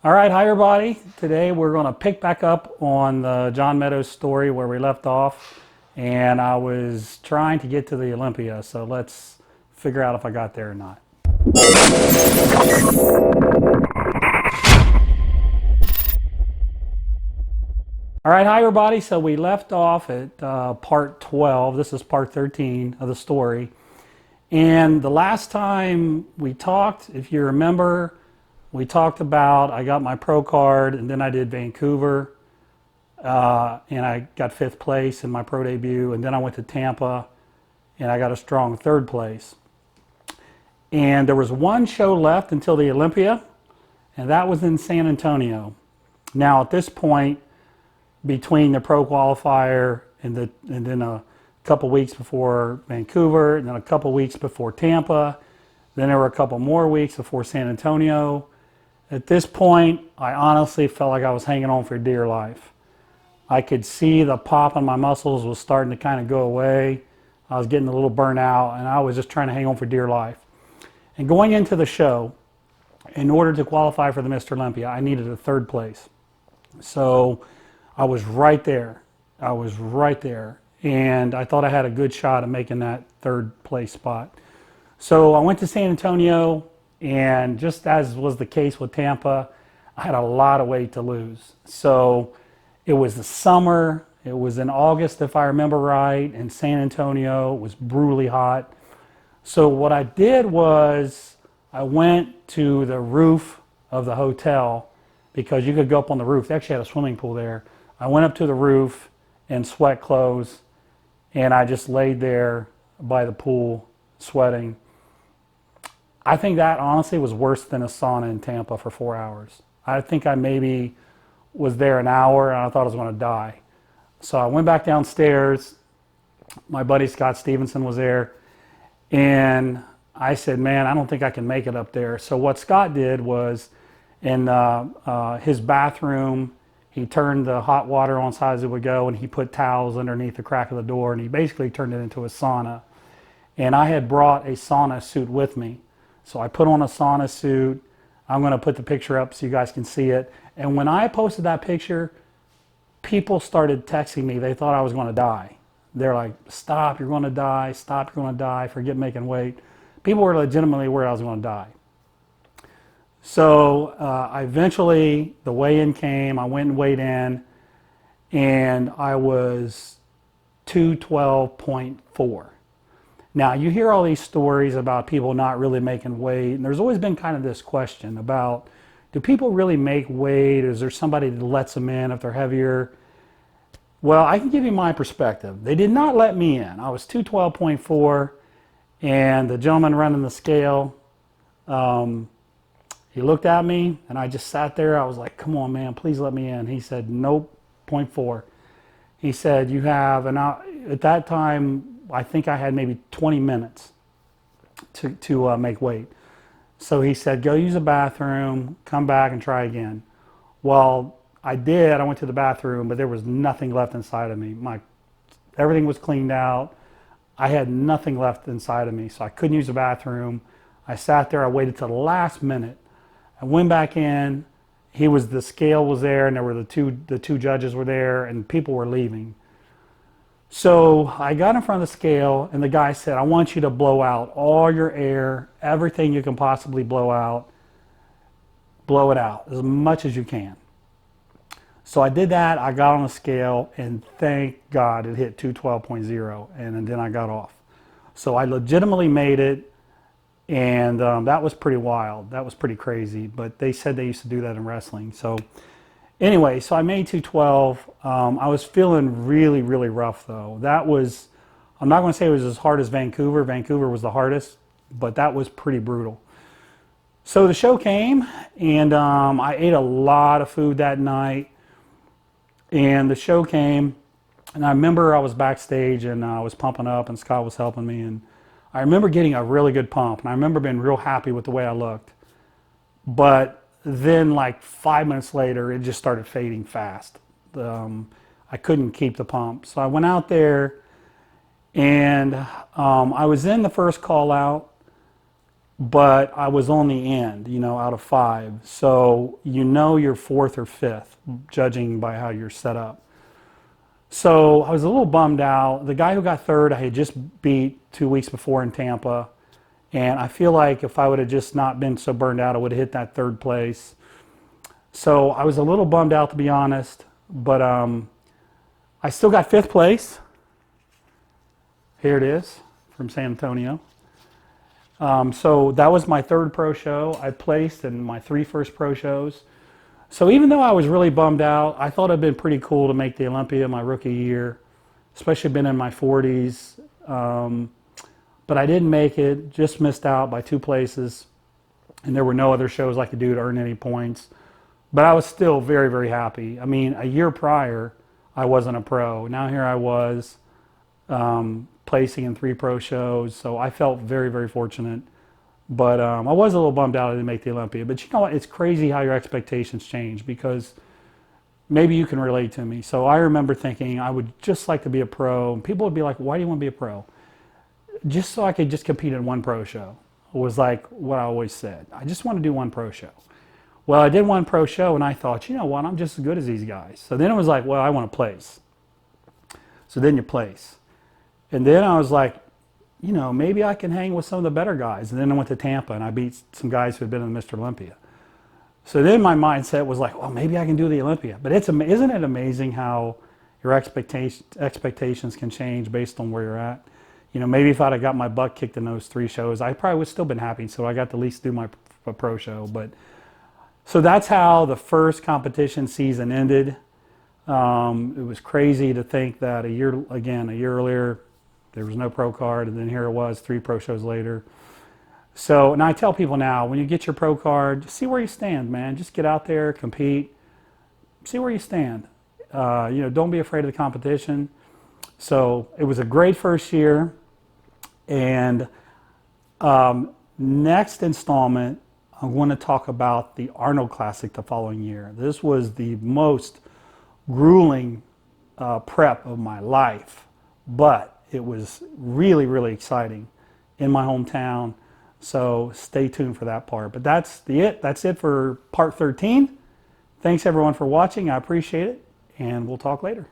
All right, hi everybody. Today we're going to pick back up on the John Meadows story where we left off. And I was trying to get to the Olympia, so let's figure out if I got there or not. All right, hi everybody. So we left off at part 12. This is part 13 of the story. And the last time we talked, if you remember, we talked about I got my pro card and then I did Vancouver and I got 5th place in my pro debut, and then I went to Tampa and I got a strong 3rd place. And there was one show left until the Olympia, and that was in San Antonio. Now at this point, between the pro qualifier and then a couple weeks before Vancouver, and then a couple weeks before Tampa, then there were a couple more weeks before San Antonio. At this point, I honestly felt like I was hanging on for dear life. I could see the pop in my muscles was starting to kind of go away. I was getting a little burnt out, and I was just trying to hang on for dear life. And going into the show, in order to qualify for the Mr. Olympia, I needed a 3rd place. So I was right there. I was right there. And I thought I had a good shot at making that 3rd place spot. So I went to San Antonio, and just as was the case with Tampa, I had a lot of weight to lose. So it was the summer. It was in August, if I remember right, in San Antonio. It was brutally hot. So what I did was I went to the roof of the hotel, because you could go up on the roof. They actually had a swimming pool there. I went up to the roof in sweat clothes, and I just laid there by the pool sweating. I think that honestly was worse than a sauna in Tampa for 4 hours. I think I maybe was there an hour and I thought I was going to die. So I went back downstairs. My buddy Scott Stevenson was there, and I said, man, I don't think I can make it up there. So what Scott did was, in his bathroom, he turned the hot water on as high as it would go, and he put towels underneath the crack of the door, and he basically turned it into a sauna. And I had brought a sauna suit with me. So I put on a sauna suit. I'm going to put the picture up so you guys can see it. And when I posted that picture, people started texting me. They thought I was going to die. They're like, stop, you're going to die. Stop, you're going to die. Forget making weight. People were legitimately worried I was going to die. So eventually the weigh-in came. I went and weighed in, and I was 212.4. Now, you hear all these stories about people not really making weight, and there's always been kind of this question about, do people really make weight? Is there somebody that lets them in if they're heavier? Well, I can give you my perspective. They did not let me in. I was 212.4, and the gentleman running the scale, he looked at me, and I just sat there. I was like, come on, man, please let me in. He said, nope, 0.4. He said, you have, and at that time, I think I had maybe 20 minutes to make weight. So he said, go use the bathroom, come back and try again. Well, I did. I went to the bathroom, but there was nothing left inside of me. Everything was cleaned out. I had nothing left inside of me, so I couldn't use the bathroom. I sat there. I waited till the last minute. I went back in. The scale was there, and there were the two judges were there, and people were leaving. So I got in front of the scale, and the guy said, I want you to blow out all your air, everything you can possibly blow out. Blow it out as much as you can. So I did that. I got on the scale, and thank God it hit 212.0, and then I got off. So I legitimately made it, and that was pretty wild. That was pretty crazy, but they said they used to do that in wrestling. So anyway, so I made 212. I was feeling really, really rough, though. I'm not going to say it was as hard as Vancouver. Vancouver was the hardest, but that was pretty brutal. So the show came, and I ate a lot of food that night. And the show came, and I remember I was backstage, and I was pumping up, and Scott was helping me. And I remember getting a really good pump, and I remember being real happy with the way I looked. But then like 5 minutes later, it just started fading fast. I couldn't keep the pump. So I went out there, and I was in the first call out, but I was on the end, out of 5. So you're 4th or 5th, judging by how you're set up. So I was a little bummed out. The guy who got 3rd, I had just beat 2 weeks before in Tampa. And I feel like if I would have just not been so burned out, I would have hit that 3rd place. So I was a little bummed out, to be honest. But I still got 5th place. Here it is from San Antonio. So that was my 3rd pro show. I placed in my 3 first pro shows. So even though I was really bummed out, I thought it'd been pretty cool to make the Olympia my rookie year, especially been in my 40s. But I didn't make it, just missed out by 2 places. And there were no other shows I could do to earn any points. But I was still very, very happy. I mean, a year prior, I wasn't a pro. Now here I was, placing in 3 pro shows. So I felt very, very fortunate. But I was a little bummed out I didn't make the Olympia. But you know what? It's crazy how your expectations change, because maybe you can relate to me. So I remember thinking I would just like to be a pro. And people would be like, why do you want to be a pro? Just so I could just compete in 1 pro show was like what I always said. I just want to do 1 pro show. Well, I did 1 pro show and I thought, you know what, I'm just as good as these guys. So then it was like, well, I want to place. So then you place. And then I was like, maybe I can hang with some of the better guys. And then I went to Tampa and I beat some guys who had been in Mr. Olympia. So then my mindset was like, well, maybe I can do the Olympia. But isn't it amazing how your expectations can change based on where you're at? Maybe if I'd have got my butt kicked in those 3 shows, I probably would still been happy. So I got to at least do my pro show. But so that's how the first competition season ended. It was crazy to think that a year earlier, there was no pro card, and then here it was 3 pro shows later. So, and I tell people now, when you get your pro card, just see where you stand, man. Just get out there, compete, see where you stand. Don't be afraid of the competition. So it was a great first year. And next installment, I'm going to talk about the Arnold Classic the following year. This was the most grueling prep of my life, but it was really, really exciting in my hometown. So stay tuned for that part. But that's it for part 13. Thanks everyone for watching. I appreciate it, and we'll talk later.